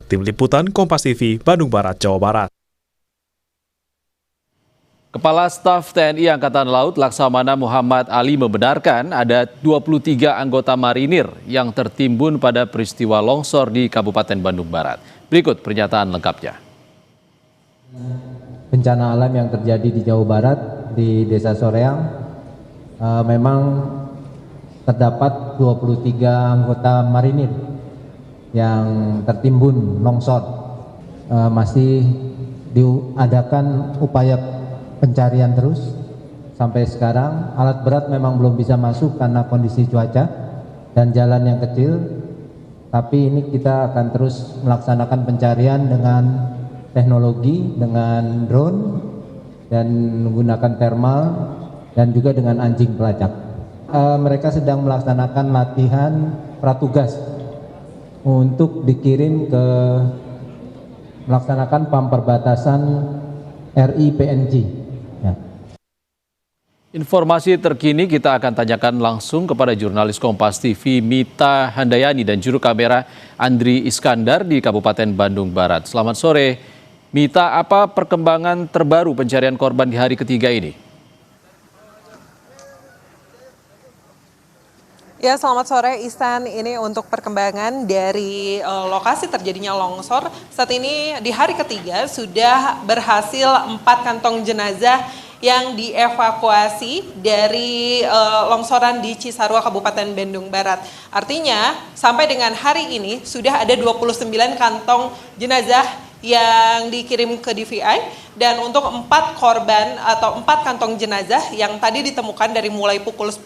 Tim Liputan Kompas TV, Bandung Barat, Jawa Barat. Kepala Staf TNI Angkatan Laut Laksamana Muhammad Ali membenarkan ada 23 anggota marinir yang tertimbun pada peristiwa longsor di Kabupaten Bandung Barat. Berikut pernyataan lengkapnya. Bencana alam yang terjadi di Jawa Barat, di Desa Soreang, memang terdapat 23 anggota marinir yang tertimbun longsor. Masih diadakan upaya pencarian terus sampai sekarang. Alat berat memang belum bisa masuk karena kondisi cuaca dan jalan yang kecil, tapi ini kita akan terus melaksanakan pencarian dengan teknologi, dengan drone dan menggunakan thermal dan juga dengan anjing pelacak. Mereka sedang melaksanakan latihan pratugas untuk dikirim ke melaksanakan pam perbatasan RI-PNG. Informasi terkini kita akan tanyakan langsung kepada jurnalis Kompas TV Mita Handayani dan juru kamera Andri Iskandar di Kabupaten Bandung Barat. Selamat sore, Mita. Apa perkembangan terbaru pencarian korban di hari ketiga ini? Ya, selamat sore Ihsan. Ini untuk perkembangan dari lokasi terjadinya longsor. Saat ini di hari ketiga sudah berhasil 4 kantong jenazah yang dievakuasi dari longsoran di Cisarua, Kabupaten Bandung Barat. Artinya sampai dengan hari ini sudah ada 29 kantong jenazah yang dikirim ke DVI, dan untuk 4 korban atau 4 kantong jenazah yang tadi ditemukan dari mulai pukul 10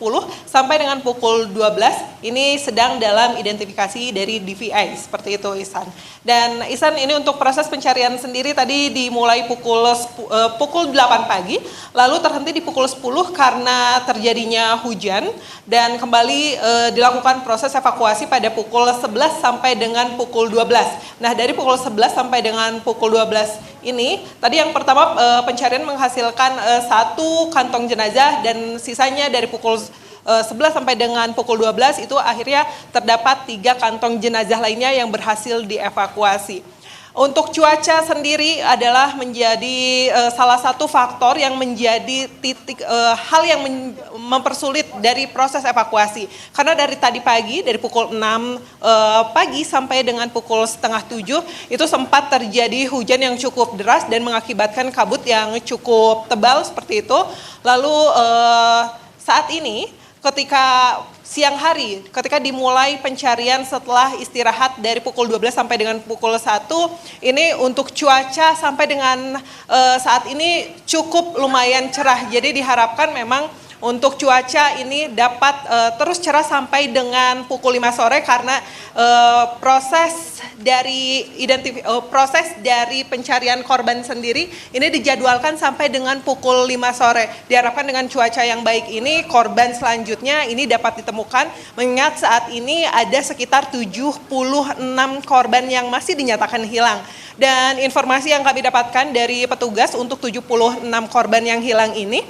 sampai dengan pukul 12 ini sedang dalam identifikasi dari DVI, seperti itu Ihsan. Dan Ihsan, ini untuk proses pencarian sendiri tadi dimulai pukul 8 pagi, lalu terhenti di pukul 10 karena terjadinya hujan, dan kembali dilakukan proses evakuasi pada pukul 11 sampai dengan pukul 12. Nah, dari pukul 11 sampai dengan pukul 12 ini, tadi yang pertama pencarian menghasilkan 1 kantong jenazah, dan sisanya dari pukul 11 sampai dengan pukul 12 itu akhirnya terdapat 3 kantong jenazah lainnya yang berhasil dievakuasi. Untuk cuaca sendiri adalah menjadi salah satu faktor yang menjadi hal yang mempersulit dari proses evakuasi. Karena dari tadi pagi, dari pukul 6 pagi sampai dengan pukul setengah 7, itu sempat terjadi hujan yang cukup deras dan mengakibatkan kabut yang cukup tebal seperti itu. Lalu saat ini, ketika siang hari, ketika dimulai pencarian setelah istirahat dari pukul 12 sampai dengan pukul 1, ini untuk cuaca sampai dengan saat ini cukup lumayan cerah. Jadi diharapkan memang untuk cuaca ini dapat terus cerah sampai dengan pukul 5 sore karena proses dari pencarian korban sendiri ini dijadwalkan sampai dengan pukul 5 sore. Diharapkan dengan cuaca yang baik ini korban selanjutnya ini dapat ditemukan, mengingat saat ini ada sekitar 76 korban yang masih dinyatakan hilang. Dan informasi yang kami dapatkan dari petugas untuk 76 korban yang hilang ini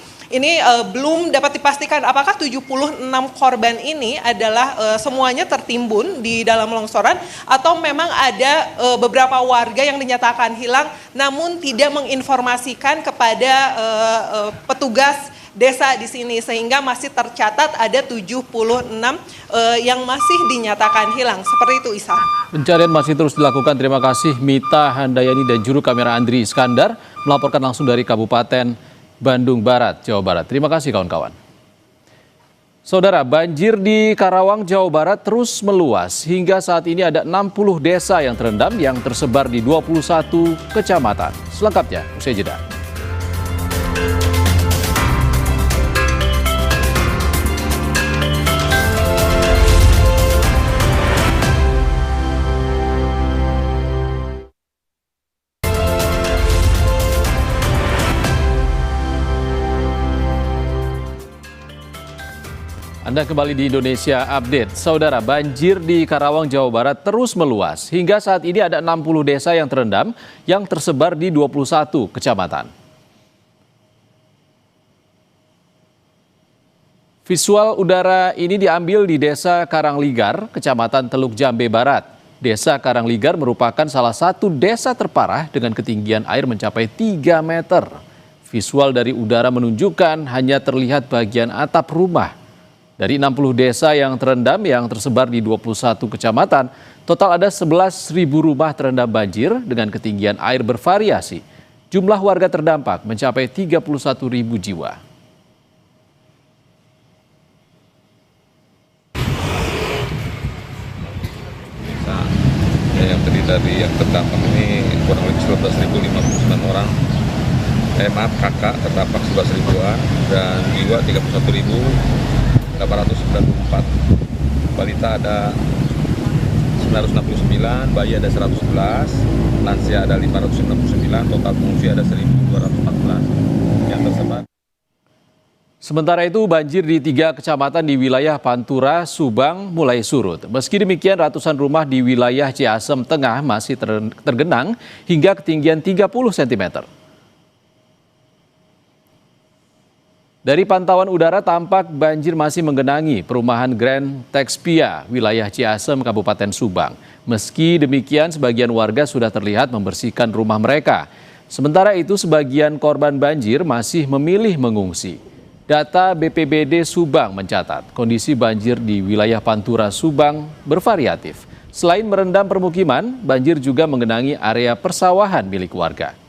belum dapat dipastikan apakah 76 korban ini adalah semuanya tertimbun di dalam longsoran atau memang ada beberapa warga yang dinyatakan hilang namun tidak menginformasikan kepada petugas desa di sini, sehingga masih tercatat ada 76 yang masih dinyatakan hilang. Seperti itu, Ihsan. Pencarian masih terus dilakukan. Terima kasih Mita Handayani dan juru kamera Andri Iskandar melaporkan langsung dari Kabupaten Bandung Barat, Jawa Barat. Terima kasih kawan-kawan. Saudara, banjir di Karawang, Jawa Barat terus meluas. Hingga saat ini ada 60 desa yang terendam yang tersebar di 21 kecamatan. Selengkapnya, usai jeda. Anda kembali di Indonesia Update. Saudara, banjir di Karawang, Jawa Barat terus meluas. Hingga saat ini ada 60 desa yang terendam yang tersebar di 21 kecamatan. Visual udara ini diambil di Desa Karangligar, Kecamatan Teluk Jambe Barat. Desa Karangligar merupakan salah satu desa terparah dengan ketinggian air mencapai 3 meter. Visual dari udara menunjukkan hanya terlihat bagian atap rumah. Dari 60 desa yang terendam yang tersebar di 21 kecamatan, total ada 11.000 rumah terendam banjir dengan ketinggian air bervariasi. Jumlah warga terdampak mencapai 31.000 jiwa. Yang terdiri dari yang terdampak ini kurang lebih 11.059 orang. Kakak terdampak 11.000-an dan jiwa 31.894. Balita ada 969, bayi ada 111, lansia ada 569, total pengungsi ada 1.214 yang tersebar. Sementara itu banjir di 3 kecamatan di wilayah Pantura, Subang mulai surut. Meski demikian ratusan rumah di wilayah Ciasem Tengah masih tergenang hingga ketinggian 30 cm. Dari pantauan udara tampak banjir masih menggenangi perumahan Grand Texpia, wilayah Ciasem, Kabupaten Subang. Meski demikian, sebagian warga sudah terlihat membersihkan rumah mereka. Sementara itu, sebagian korban banjir masih memilih mengungsi. Data BPBD Subang mencatat kondisi banjir di wilayah Pantura, Subang bervariatif. Selain merendam permukiman, banjir juga menggenangi area persawahan milik warga.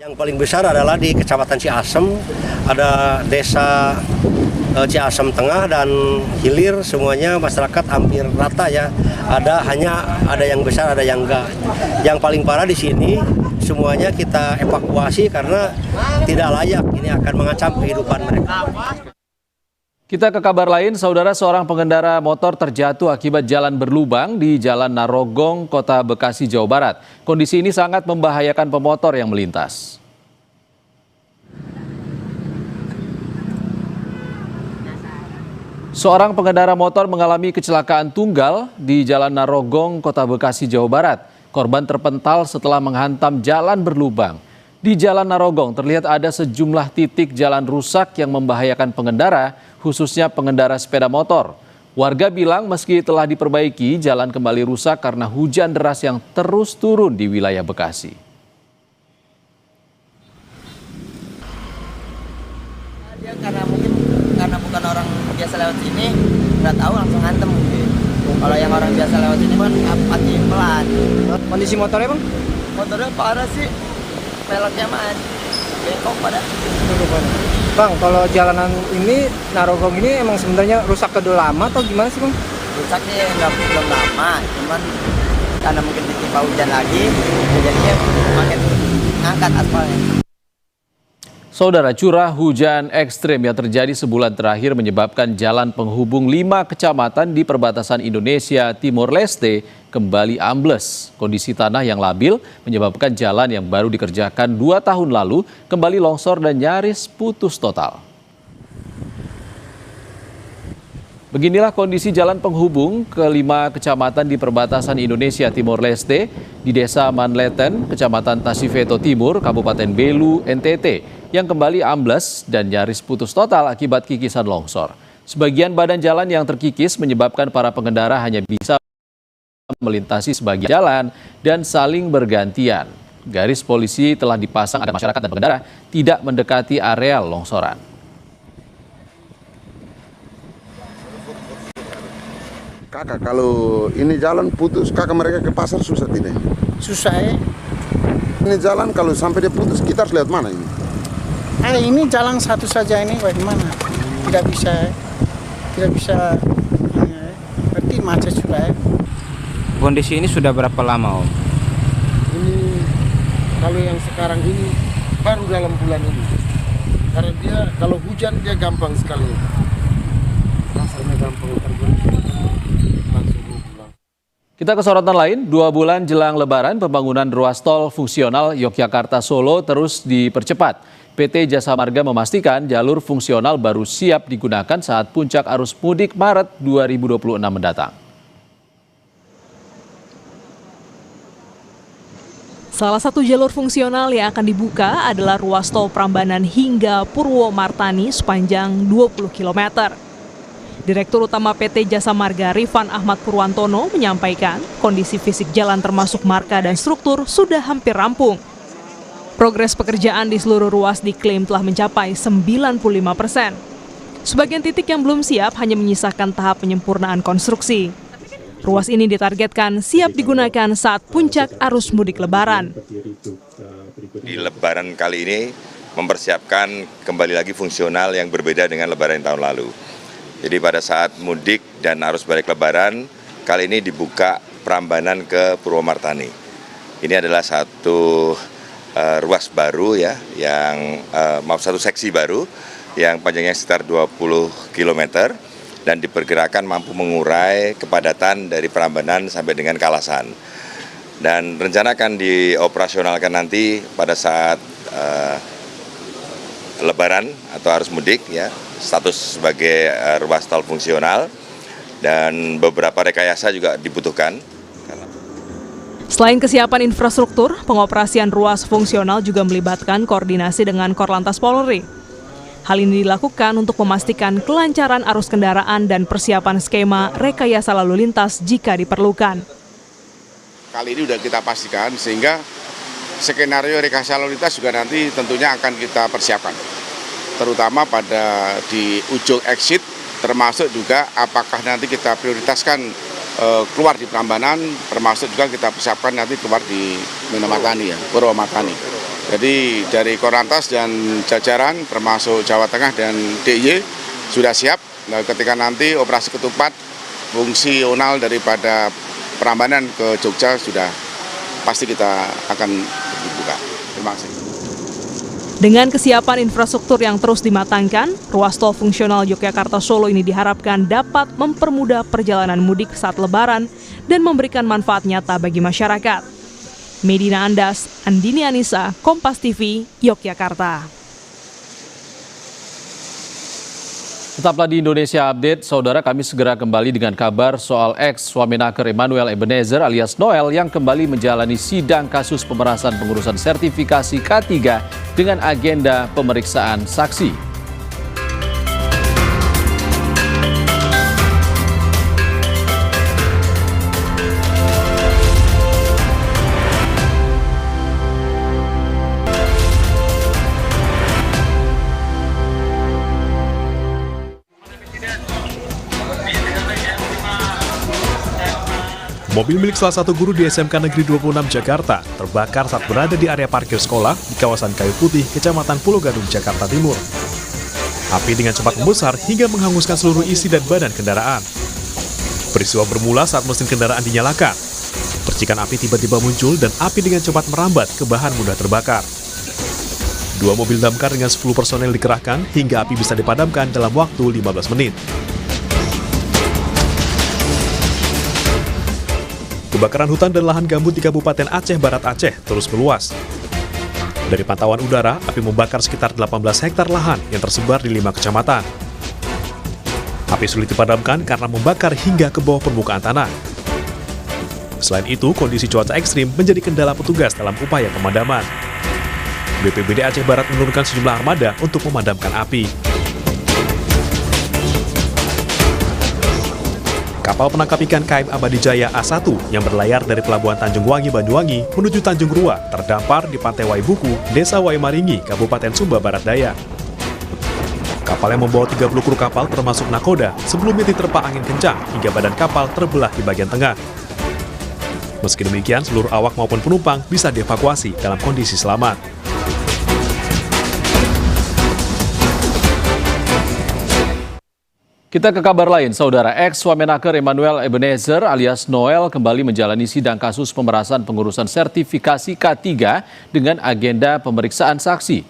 Yang paling besar adalah di Kecamatan Ciasem, ada desa Ciasem Tengah dan Hilir, semuanya masyarakat hampir rata ya. Ada yang besar, ada yang enggak. Yang paling parah di sini semuanya kita evakuasi karena tidak layak, ini akan mengancam kehidupan mereka. Kita ke kabar lain, saudara, seorang pengendara motor terjatuh akibat jalan berlubang di Jalan Narogong, Kota Bekasi, Jawa Barat. Kondisi ini sangat membahayakan pemotor yang melintas. Seorang pengendara motor mengalami kecelakaan tunggal di Jalan Narogong, Kota Bekasi, Jawa Barat. Korban terpental setelah menghantam jalan berlubang. Di Jalan Narogong terlihat ada sejumlah titik jalan rusak yang membahayakan pengendara, khususnya pengendara sepeda motor. Warga bilang meski telah diperbaiki, jalan kembali rusak karena hujan deras yang terus turun di wilayah Bekasi. Dia karena bukan orang biasa lewat sini, nggak tahu langsung hantem mungkin. Kalau yang orang biasa lewat sini kan pasti pelan. Kondisi motornya bang? Motornya parah sih, peleknya mah bengkok pada. Bang, kalau jalanan ini Narogong ini emang sebenarnya rusak udah lama atau gimana sih bang? Rusaknya belum lama, cuman karena mungkin ditimpa hujan lagi, jadinya makin angkat aspalnya. Saudara, curah hujan ekstrim yang terjadi sebulan terakhir menyebabkan jalan penghubung 5 kecamatan di perbatasan Indonesia Timor Leste kembali ambles. Kondisi tanah yang labil menyebabkan jalan yang baru dikerjakan 2 tahun lalu kembali longsor dan nyaris putus total. Beginilah kondisi jalan penghubung ke 5 kecamatan di perbatasan Indonesia Timor Leste di Desa Manleten, Kecamatan Tasifeto Timur, Kabupaten Belu, NTT, yang kembali ambles dan nyaris putus total akibat kikisan longsor. Sebagian badan jalan yang terkikis menyebabkan para pengendara hanya bisa melintasi sebagian jalan dan saling bergantian. Garis polisi telah dipasang agar masyarakat dan pengendara tidak mendekati areal longsoran. Kakak, kalau ini jalan putus, kakak mereka ke pasar susah tidak? Susah ya. Ini jalan kalau sampai dia putus, kita harus lihat mana ini? Ini jalan satu saja ini bagaimana? Tidak bisa, berarti macet sudah ya. Kondisi ini sudah berapa lama Om? Ini kalau yang sekarang ini baru dalam bulan ini. Karena dia kalau hujan dia gampang sekali. Rasanya gampang terbentuk. Kita ke sorotan lain, 2 bulan jelang Lebaran, pembangunan ruas tol fungsional Yogyakarta-Solo terus dipercepat. PT Jasa Marga memastikan jalur fungsional baru siap digunakan saat puncak arus mudik Maret 2026 mendatang. Salah satu jalur fungsional yang akan dibuka adalah ruas tol Prambanan hingga Purwomartani sepanjang 20 km. Direktur Utama PT Jasa Marga Rifan Ahmad Purwantono menyampaikan kondisi fisik jalan termasuk marka dan struktur sudah hampir rampung. Progres pekerjaan di seluruh ruas diklaim telah mencapai 95%. Sebagian titik yang belum siap hanya menyisakan tahap penyempurnaan konstruksi. Ruas ini ditargetkan siap digunakan saat puncak arus mudik Lebaran. Di Lebaran kali ini mempersiapkan kembali lagi fungsional yang berbeda dengan Lebaran tahun lalu. Jadi pada saat mudik dan arus balik Lebaran, kali ini dibuka Prambanan ke Purwomartani. Ini adalah satu ruas baru ya, satu seksi baru yang panjangnya sekitar 20 km. Dan diperkirakan mampu mengurai kepadatan dari Prambanan sampai dengan Kalasan. Dan rencana akan dioperasionalkan nanti pada saat Lebaran atau arus mudik ya, status sebagai ruas tol fungsional dan beberapa rekayasa juga dibutuhkan. Selain kesiapan infrastruktur, pengoperasian ruas fungsional juga melibatkan koordinasi dengan Korlantas Polri. Hal ini dilakukan untuk memastikan kelancaran arus kendaraan dan persiapan skema rekayasa lalu lintas jika diperlukan. Kali ini sudah kita pastikan sehingga skenario rekayasa lalu lintas juga nanti tentunya akan kita persiapkan. Terutama pada di ujung exit, termasuk juga apakah nanti kita prioritaskan keluar di Prambanan, termasuk juga kita persiapkan nanti keluar di Purwomartani. Jadi dari Korlantas dan jajaran termasuk Jawa Tengah dan DIY sudah siap. Nah, ketika nanti operasi ketupat fungsional daripada Prambanan ke Jogja sudah pasti kita akan buka. Terima kasih. Dengan kesiapan infrastruktur yang terus dimatangkan, ruas tol fungsional Yogyakarta Solo ini diharapkan dapat mempermudah perjalanan mudik saat Lebaran dan memberikan manfaat nyata bagi masyarakat. Medina Andas, Andini Anissa, Kompas TV, Yogyakarta. Tetaplah di Indonesia Update, saudara, kami segera kembali dengan kabar soal ex-Wamenaker Emmanuel Ebenezer alias Noel yang kembali menjalani sidang kasus pemerasan pengurusan sertifikasi K3 dengan agenda pemeriksaan saksi. Mobil milik salah satu guru di SMK Negeri 26 Jakarta terbakar saat berada di area parkir sekolah di kawasan Kayu Putih, Kecamatan Pulau Gadung, Jakarta Timur. Api dengan cepat membesar hingga menghanguskan seluruh isi dan badan kendaraan. Peristiwa bermula saat mesin kendaraan dinyalakan. Percikan api tiba-tiba muncul dan api dengan cepat merambat ke bahan mudah terbakar. 2 mobil damkar dengan 10 personel dikerahkan hingga api bisa dipadamkan dalam waktu 15 menit. Kebakaran hutan dan lahan gambut di Kabupaten Aceh Barat Aceh terus meluas. Dari pantauan udara, api membakar sekitar 18 hektar lahan yang tersebar di 5 kecamatan. Api sulit dipadamkan karena membakar hingga ke bawah permukaan tanah. Selain itu, kondisi cuaca ekstrim menjadi kendala petugas dalam upaya pemadaman. BPBD Aceh Barat menurunkan sejumlah armada untuk memadamkan api. Kapal penangkap ikan KM Abadi Jaya A1 yang berlayar dari Pelabuhan Tanjung Wangi, Banyuwangi menuju Tanjung Rua terdampar di Pantai Waibuku, Desa Waimaringi, Kabupaten Sumba Barat Daya. Kapal yang membawa 30 kru kapal termasuk nakoda sebelumnya diterpa angin kencang hingga badan kapal terbelah di bagian tengah. Meski demikian, seluruh awak maupun penumpang bisa dievakuasi dalam kondisi selamat. Kita ke kabar lain, saudara. Ex-Wamenaker Emmanuel Ebenezer alias Noel kembali menjalani sidang kasus pemerasan pengurusan sertifikasi K3 dengan agenda pemeriksaan saksi.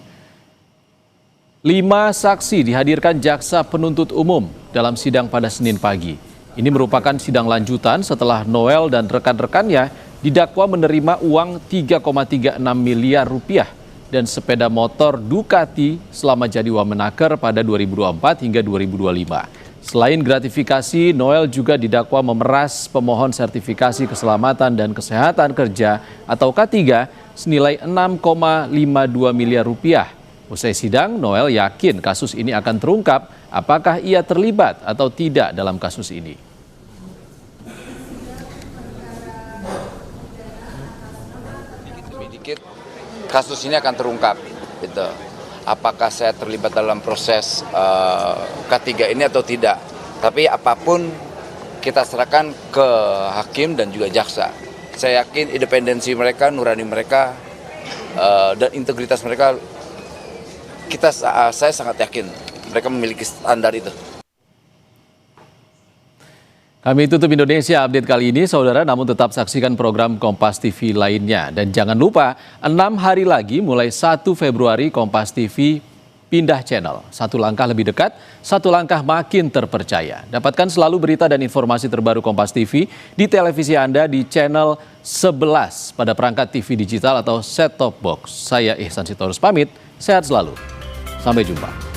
5 saksi dihadirkan jaksa penuntut umum dalam sidang pada Senin pagi. Ini merupakan sidang lanjutan setelah Noel dan rekan-rekannya didakwa menerima uang 3,36 miliar rupiah dan sepeda motor Ducati selama jadi Wamenaker pada 2024 hingga 2025. Selain gratifikasi, Noel juga didakwa memeras pemohon sertifikasi keselamatan dan kesehatan kerja atau K3 senilai 6,52 miliar rupiah. Usai sidang, Noel yakin kasus ini akan terungkap apakah ia terlibat atau tidak dalam kasus ini. Dikit kasus ini akan terungkap, gitu. Apakah saya terlibat dalam proses K3 ini atau tidak. Tapi apapun kita serahkan ke hakim dan juga jaksa. Saya yakin independensi mereka, nurani mereka, dan integritas mereka, saya sangat yakin mereka memiliki standar itu. Kami tutup Indonesia Update kali ini, saudara, namun tetap saksikan program Kompas TV lainnya. Dan jangan lupa, 6 hari lagi mulai 1 Februari Kompas TV pindah channel. Satu langkah lebih dekat, satu langkah makin terpercaya. Dapatkan selalu berita dan informasi terbaru Kompas TV di televisi Anda di channel 11 pada perangkat TV digital atau set-top box. Saya Ihsan Sitorus pamit, sehat selalu. Sampai jumpa.